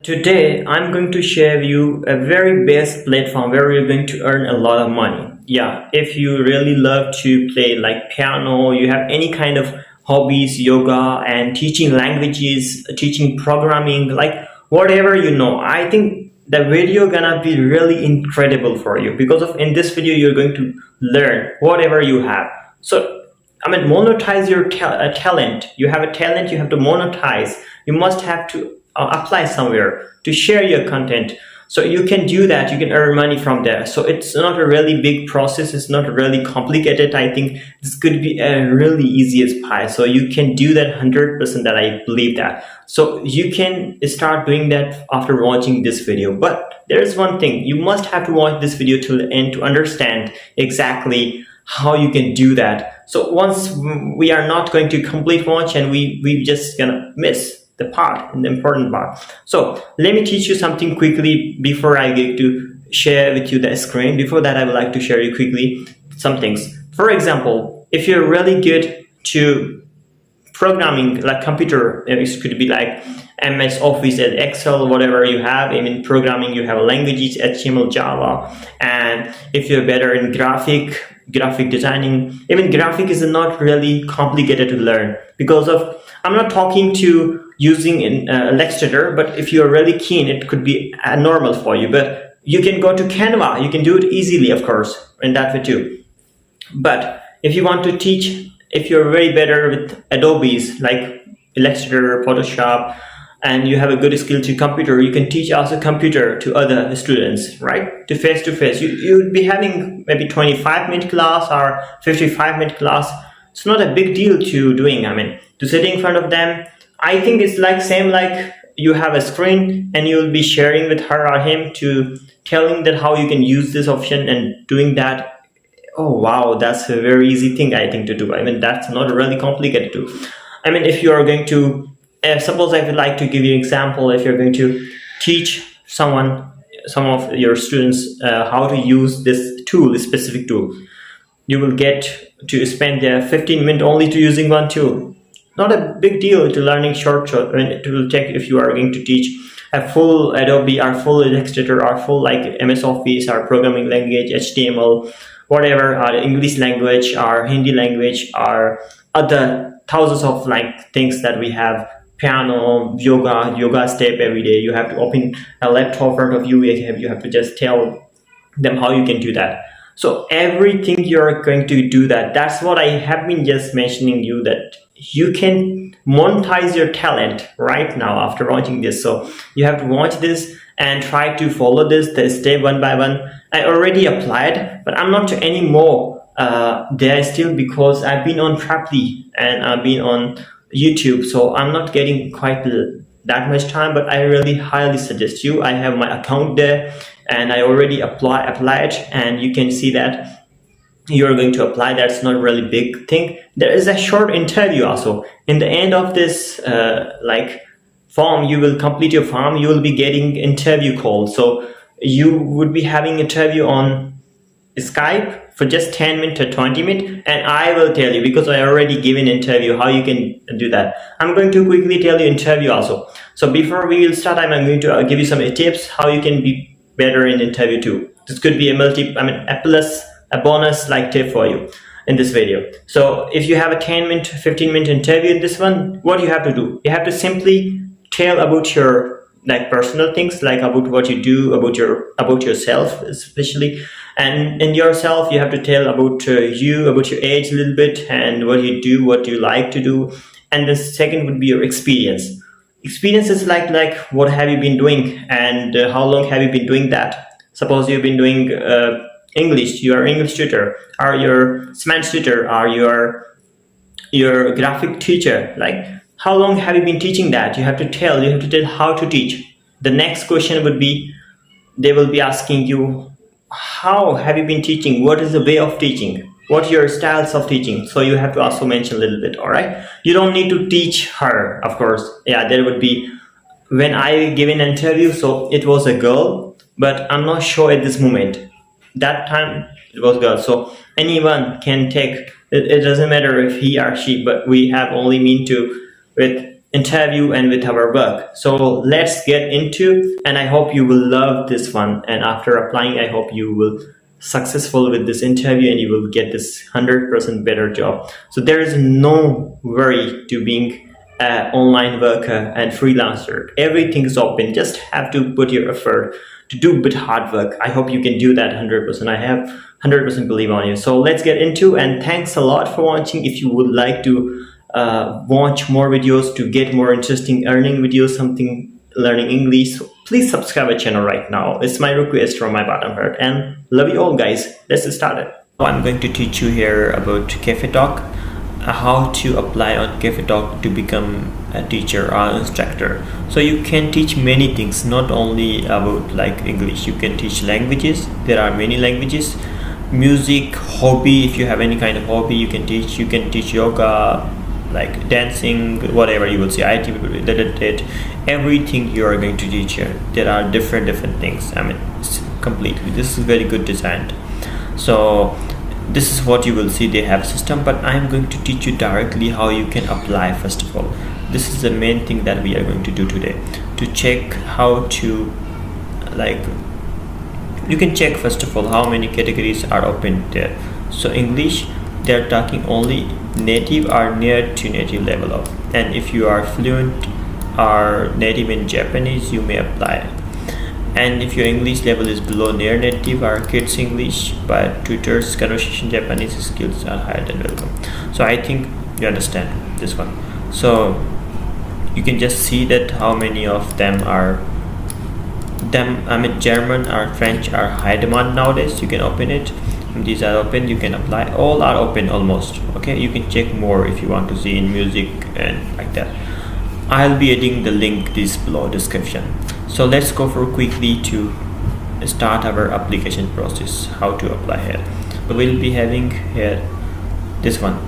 Today, I'm going to share with you a very best platform where you're going to earn a lot of money. Yeah, if you really love to play like piano, you have any kind of hobbies, yoga, and teaching languages, teaching programming, like whatever you know, I think the video gonna be really incredible for you because of in this video you're going to learn whatever you have. So monetize your talent. You have a talent, you have to monetize. You must have to apply somewhere to share your content. So you can do that. You can earn money from there. So it's not a really big process. It's not really complicated. I think this could be a really easy as pie. So you can do that 100%. That I believe that. So you can start doing that after watching this video. But there is one thing. You must have to watch this video till the end to understand exactly how you can do that. So once we are not going to complete watch and we just gonna miss the part, the important part. So let me teach you something quickly before I get to share with you the screen. Before that, I would like to share you quickly some things. For example, if you're really good to programming, like computer, it could be like MS Office and Excel, whatever you have. In programming, you have languages, HTML, Java. And if you're better in graphic designing, even graphic is not really complicated to learn because of, I'm not talking to using in Illustrator, but if you're really keen, it could be normal for you. But you can go to Canva. You can do it easily, of course, in that way too. But if you want to teach, if you're very better with Adobe's like Illustrator, Photoshop, and you have a good skill to computer, you can teach also computer to other students, right? To face to face. You would be having maybe 25-minute class or 55-minute class. It's not a big deal to doing, to sit in front of them. I think it's like same like you have a screen and you'll be sharing with her or him to telling that how you can use this option and doing that. Oh wow, that's a very easy thing I think to do. That's not really complicated to do. If you are going to suppose I would like to give you an example. If you're going to teach some of your students how to use this tool, this specific tool, you will get to spend 15 minutes only to using one tool. Not a big deal to learning short. It will take if you are going to teach a full Adobe or full Illustrator or full like MS Office or programming language, HTML, whatever, or English language or Hindi language or other thousands of like things that we have. Piano, yoga step every day. You have to open a laptop in front of you. You have to just tell them how you can do that. So everything you're going to do that. That's what I have been just mentioning you, that you can monetize your talent right now after watching this. So you have to watch this and try to follow this the step one by one. I already applied, but I'm not anymore there still because I've been on Preply and I've been on YouTube, so I'm not getting quite that much time, but I really highly suggest you. I have my account there and I already applied, and you can see that you're going to apply. That's not really big thing. There is a short interview also. In the end of this like form, you will complete your form, you will be getting interview call. So you would be having interview on Skype for just 10 minutes or 20 minutes, and I will tell you, because I already given interview, how you can do that. I'm going to quickly tell you interview also. So before we will start, I'm going to give you some tips how you can be better in interview too. This could be a bonus like tip for you in this video. So if you have a 10-minute, 15-minute interview in this one, what you have to do? You have to simply tell about your like personal things, like about what you do, about yourself especially. And in yourself, you have to tell about you, about your age a little bit, and what you do, what you like to do. And the second would be your experience. Experience is like what have you been doing, and how long have you been doing that? Suppose you've been doing English, you are English tutor, or your Spanish tutor, or your graphic teacher. Like how long have you been teaching that? You have to tell how to teach. The next question would be, they will be asking you, how have you been teaching? What is the way of teaching? What are your styles of teaching? So you have to also mention a little bit. All right, you don't need to teach her, of course. Yeah, there would be, when I gave an interview, so it was a girl, but I'm not sure at this moment. That time it was girl, so anyone can take it. It doesn't matter if he or she, but we have only mean to with interview and with our work. So let's get into, and I hope you will love this one. And after applying, I hope you will successful with this interview and you will get this 100% better job. So there is no worry to being an online worker and freelancer. Everything is open. Just have to put your effort to do a bit hard work. I hope you can do that 100%. I have 100% believe on you. So let's get into, and thanks a lot for watching. If you would like to watch more videos to get more interesting earning videos, something learning English, please subscribe our channel right now. It's my request from my bottom heart, and love you all guys. Let's start it. I'm going to teach you here about Cafetalk, how to apply on Cafetalk to become a teacher or instructor. So you can teach many things, not only about like English. You can teach languages. There are many languages. Music, hobby, if you have any kind of hobby, you can teach. You can teach yoga, like dancing, whatever you will say, IT related, everything you are going to teach here. There are different things. I mean, it's completely, this is very good designed. So this is what you will see. They have a system, but I'm going to teach you directly how you can apply. First of all, this is the main thing that we are going to do today, to check how to, like, you can check first of all how many categories are open there. So English, they're talking only native or near to native level of, and if you are fluent or native in Japanese, you may apply. And if your English level is below near native or kids English but tutors conversation Japanese skills are higher than welcome. So I think you understand this one. So you can just see that how many of them are German or French are high demand nowadays. You can open it. These are open, you can apply. All are open almost. Okay, you can check more if you want to see in music and like that. I'll be adding the link this below description. So let's go for quickly to start our application process, how to apply here. We'll be having here this one,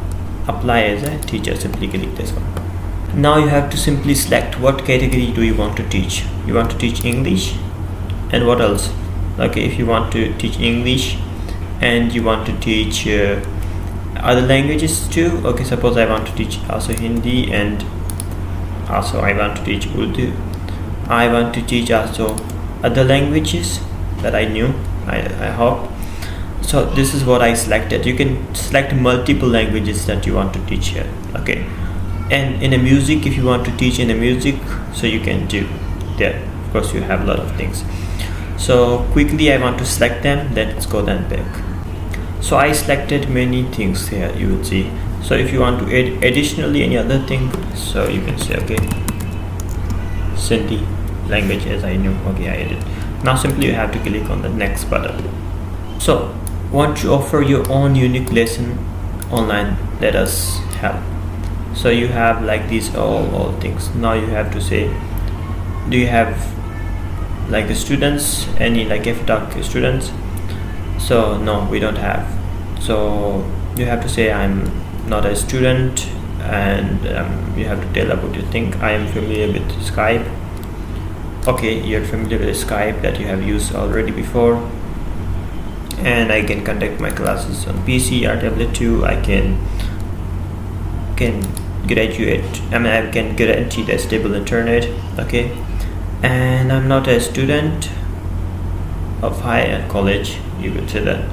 apply as a teacher. Simply click this one. Now you have to simply select what category do you want to teach. You want to teach English and what else? Okay, if you want to teach English and you want to teach other languages too. Okay, suppose I want to teach also Hindi, and also I want to teach Urdu. I want to teach also other languages that I knew, I hope. So this is what I selected. You can select multiple languages that you want to teach here. Okay, and in a music, if you want to teach in a music, so you can do there. Of course, you have a lot of things. So quickly I want to select them, then let's go then back. So I selected many things here, you will see. So if you want to add additionally any other thing, so you can say okay, Sindhi language as I knew. Okay, I added. Now simply you have to click on the next button. So want to offer your own unique lesson online, let us help. So you have like these all things. Now you have to say, do you have like the students, any like Cafetalk students? So no, we don't have. So you have to say I'm not a student, and you have to tell about your thing. I am familiar with Skype. Okay, you're familiar with Skype that you have used already before, and I can conduct my classes on PC or tablet too. I can graduate, I can guarantee the stable internet. Okay, and I'm not a student of higher college, you could say that.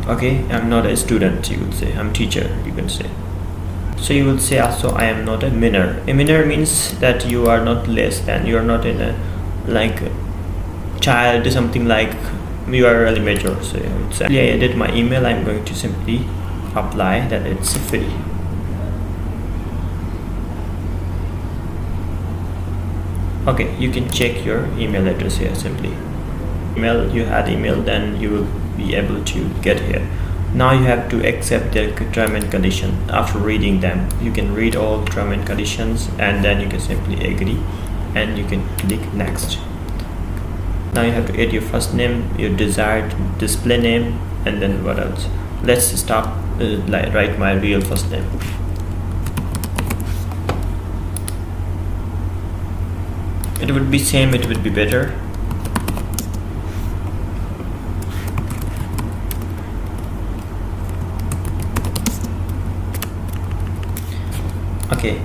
Okay, I'm not a student, you would say. I'm teacher, you can say. So you will say also I am not a minor. A minor means that you are not less than, you are not in a like child, something like you are really mature. So I would say I added my email. I'm going to simply apply that it's free. Okay, you can check your email address here simply. Email, you had email, then you will be able to get here. Now you have to accept their term and condition. After reading them, you can read all term and conditions, and then you can simply agree and you can click next. Now you have to add your first name, your desired display name, and then what else? Let's start write my real first name. It would be same, it would be better. Okay,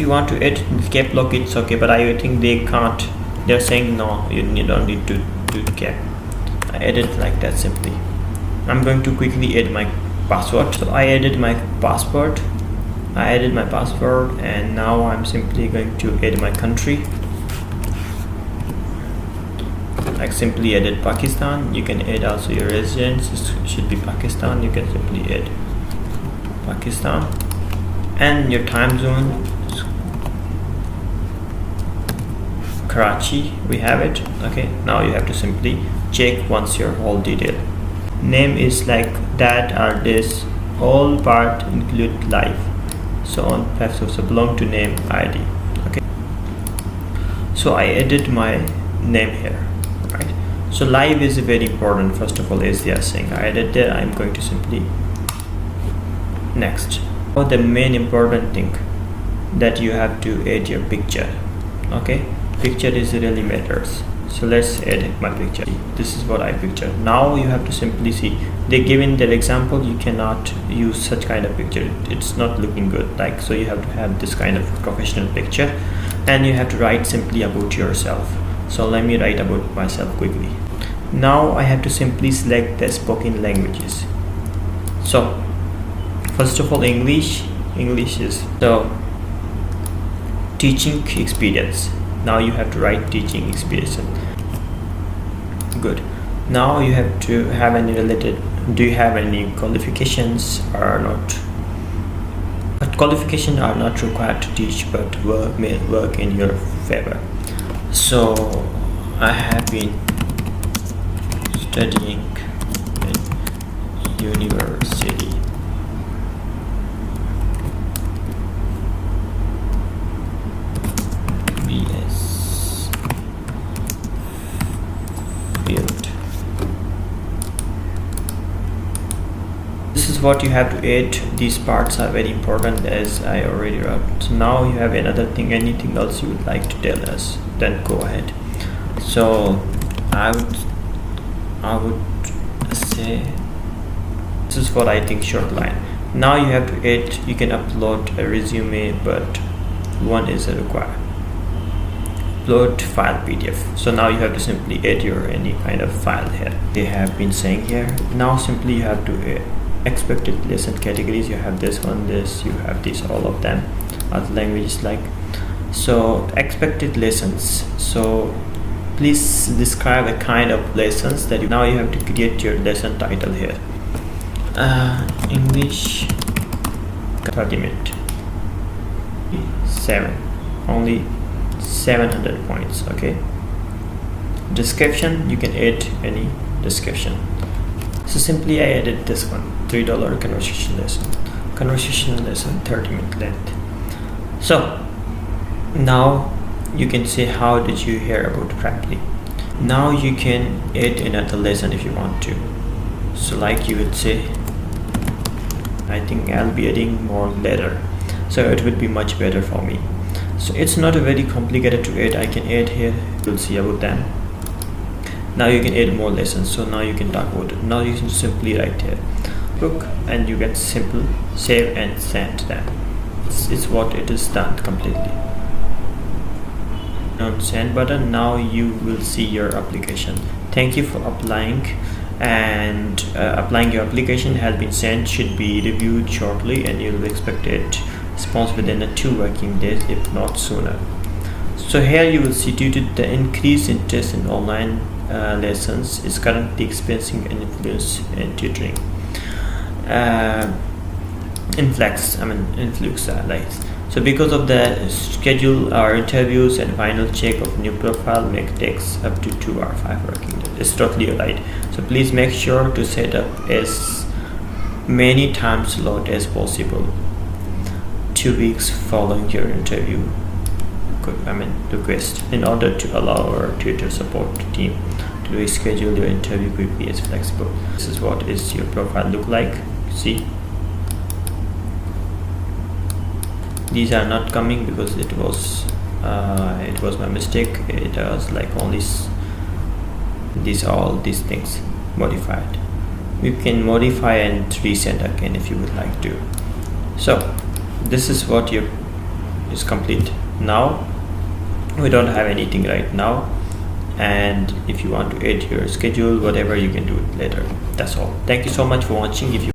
you want to edit cap lock, it's okay, but I think they can't. They're saying no, you don't need to do cap. I edit like that simply. I'm going to quickly add my password. So I added my password. And now I'm simply going to add my country. Like simply added Pakistan. You can add also your residence. It should be Pakistan. You can simply add Pakistan. And your time zone, Karachi, we have it. Okay, now you have to simply check once your whole detail. Name is like that or this, all part include life, so on. So belong to name ID. Okay, so I added my name here, right? So live is very important. First of all, as they are saying, I added there. I'm going to simply next. Oh, the main important thing that you have to add your picture. Okay, picture is really matters. So let's edit my picture. This is what I picture. Now you have to simply see, they given that example, you cannot use such kind of picture. It's not looking good. Like, so you have to have this kind of professional picture, and you have to write simply about yourself. So let me write about myself quickly. Now I have to simply select the spoken languages. So first of all, English is so teaching experience. Now you have to write teaching experience. Good. Now you have to have any related, do you have any qualifications or not? But qualifications are not required to teach, but may work in your favor. So I have been studying in university. This is what you have to add. These parts are very important, as I already wrote. So now you have another thing. Anything else you would like to tell us, then go ahead. So I would say this is what I think, short line. Now you have to add, you can upload a resume, but one is required. Upload file PDF. So now you have to simply add your any kind of file here. They have been saying here. Now simply you have to expected lesson categories. You have this one, this, you have this, all of them. Other languages like, so expected lessons. So please describe a kind of lessons that now you have to create your lesson title here. English 30 minutes, 7, only 700 points. Okay, description, you can add any description. So simply I added this one, $3 conversation lesson, 30-minute length. So now you can say how did you hear about Preply. Now you can add another lesson if you want to. So like you would say, I think I'll be adding more later, so it would be much better for me. So it's not a very complicated to add. I can add here, you'll see about them. Now you can add more lessons. So now you can talk about it. Now you can simply write here book, and you can simply save and send them. It's what it is done completely. On send button, now you will see your application. Thank you for applying, and applying your application has been sent, should be reviewed shortly, and you'll expect it response within 2 working days, if not sooner. So here you will see, due to the increased interest in online lessons is currently experiencing an influence in tutoring influx. So because of the schedule or interviews and final check of new profile takes up to 2 or 5 working days. It's totally right. So please make sure to set up as many time slot as possible, 2 weeks following your interview request, in order to allow our tutor support team to reschedule your interview quickly as flexible. This is what is your profile look like. See, these are not coming because it was my mistake. It was like only all these things modified. We can modify and resend again if you would like to. So this is what your is complete now. We don't have anything right now, and if you want to add your schedule, whatever, you can do it later. That's all. Thank you so much for watching. If you